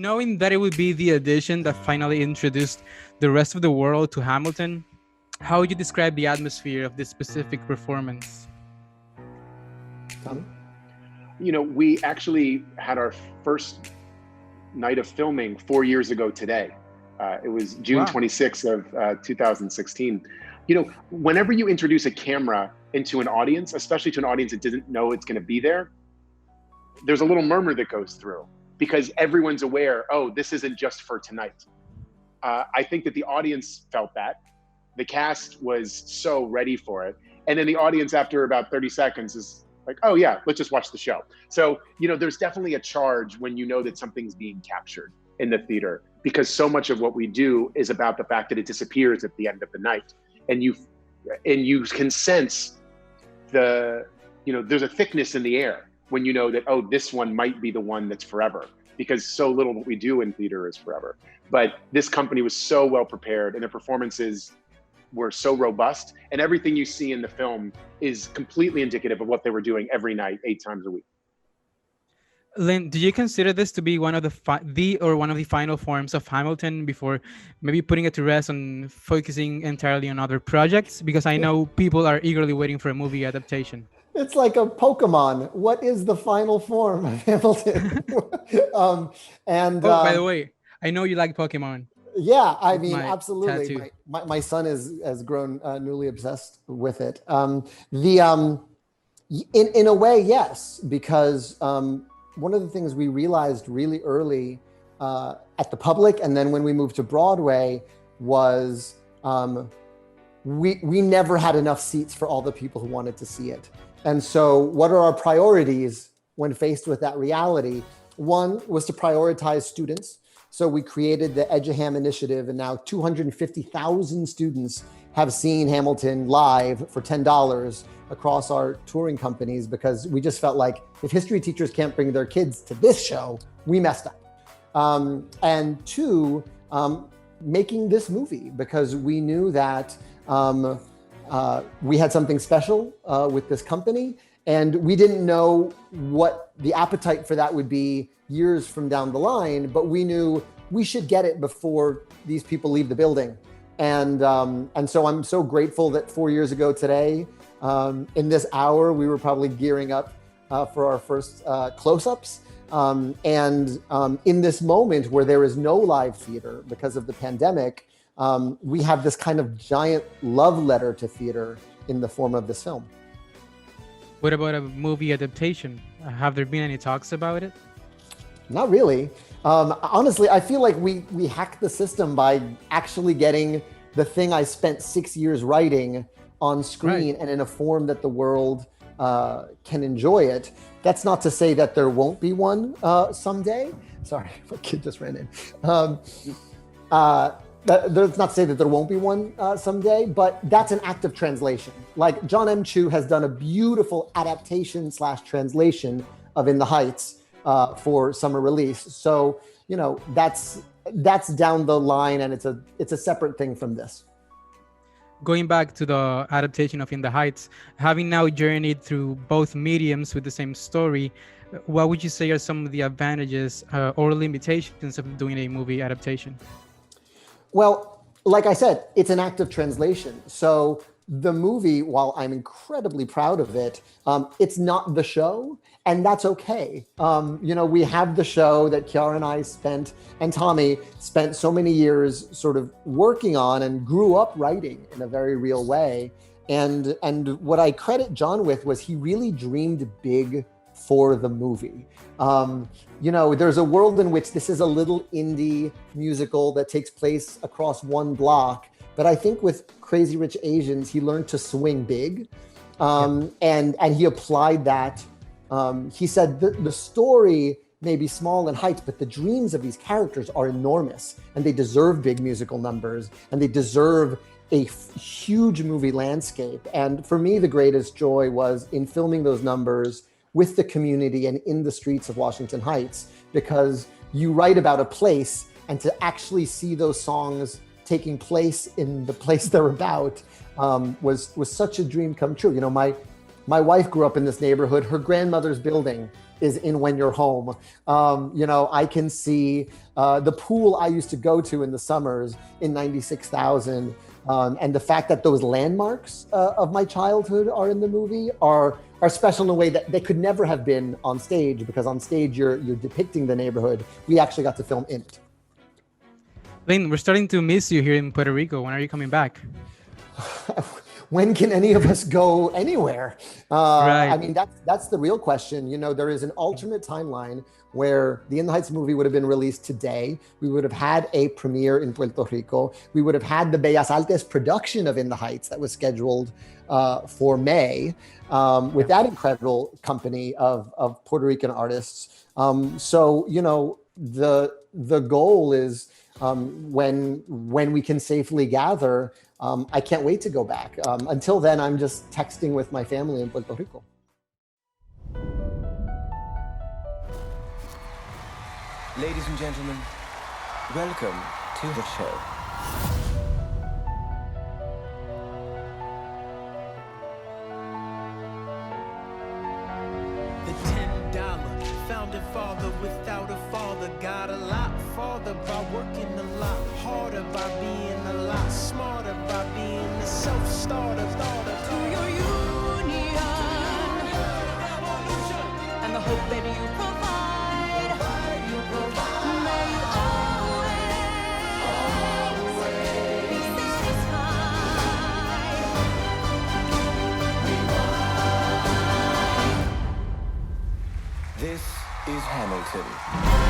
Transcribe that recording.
knowing that it would be the edition that finally introduced the rest of the world to Hamilton, how would you describe the atmosphere of this specific performance? Tommy? We actually had our first night of filming 4 years ago today. It was June 26th of 2016. Whenever you introduce a camera into an audience, especially to an audience that didn't know it's going to be there, there's a little murmur that goes through because everyone's aware, oh, this isn't just for tonight. I think that the audience felt that. The cast was so ready for it. And then the audience, after about 30 seconds, is like, oh yeah, let's just watch the show. So, there's definitely a charge when you know that something's being captured in the theater, because so much of what we do is about the fact that it disappears at the end of the night. And you can sense there's a thickness in the air when you know that, oh, this one might be the one that's forever, because so little of what we do in theater is forever. But this company was so well prepared, and their performances were so robust, and everything you see in the film is completely indicative of what they were doing every night, 8 times a week. Lin, do you consider this to be one of the final forms of Hamilton before maybe putting it to rest and focusing entirely on other projects? Because I know people are eagerly waiting for a movie adaptation. It's like a Pokemon. What is the final form of Hamilton? By the way, I know you like Pokemon. Yeah, I mean, absolutely. My son has grown newly obsessed with it. In a way, yes, because one of the things we realized really early at the public, and then when we moved to Broadway, was we never had enough seats for all the people who wanted to see it. And so what are our priorities when faced with that reality? One was to prioritize students. So we created the EduHam initiative, and now 250,000 students have seen Hamilton live for $10 across our touring companies, because we just felt like if history teachers can't bring their kids to this show, we messed up. And two, making this movie, because we knew that we had something special with this company, and we didn't know what the appetite for that would be years from down the line, but we knew we should get it before these people leave the building. And so I'm so grateful that 4 years ago today, in this hour, we were probably gearing up for our first close-ups. In this moment where there is no live theater because of the pandemic, we have this kind of giant love letter to theater in the form of this film. What about a movie adaptation? Have there been any talks about it? Not really. Honestly, I feel like we hacked the system by actually getting the thing I spent 6 years writing on screen, and in a form that the world can enjoy it. That's not to say that there won't be one someday. Sorry, my kid just ran in. That's not to say that there won't be one someday, but that's an act of translation. Like John M. Chu has done a beautiful adaptation / translation of In the Heights for summer release. So, that's down the line, and it's a separate thing from this. Going back to the adaptation of In the Heights, having now journeyed through both mediums with the same story, what would you say are some of the advantages or limitations of doing a movie adaptation? Well, like I said, it's an act of translation. So the movie, while I'm incredibly proud of it, it's not the show, and that's okay. We have the show that Chiara and I and Tommy spent so many years sort of working on and grew up writing in a very real way. And what I credit John with was he really dreamed big for the movie. There's a world in which this is a little indie musical that takes place across one block. But I think with Crazy Rich Asians, he learned to swing big. And he applied that. He said the story may be small in height, but the dreams of these characters are enormous, and they deserve big musical numbers, and they deserve a huge movie landscape. And for me, the greatest joy was in filming those numbers with the community and in the streets of Washington Heights, because you write about a place, and to actually see those songs taking place in the place they're about was such a dream come true. My wife grew up in this neighborhood. Her grandmother's building is in When You're Home. I can see the pool I used to go to in the summers in 96,000. And the fact that those landmarks of my childhood are in the movie are special in a way that they could never have been on stage, because on stage you're depicting the neighborhood. We actually got to film in it. Lin, we're starting to miss you here in Puerto Rico. When are you coming back? When can any of us go anywhere? Right. I mean, that's the real question. There is an alternate timeline where the In the Heights movie would have been released today. We would have had a premiere in Puerto Rico. We would have had the Bellas Artes production of In the Heights that was scheduled for May with that incredible company of Puerto Rican artists. So the goal is when we can safely gather. I can't wait to go back. Until then, I'm just texting with my family in Puerto Rico. Ladies and gentlemen, welcome to the show. The $10 founding father without a father got a lot farther by working a lot harder, by being a lot smarter, by being a self-starter. To your union and the hope that you provide. May you always be satisfied. This is Hamilton.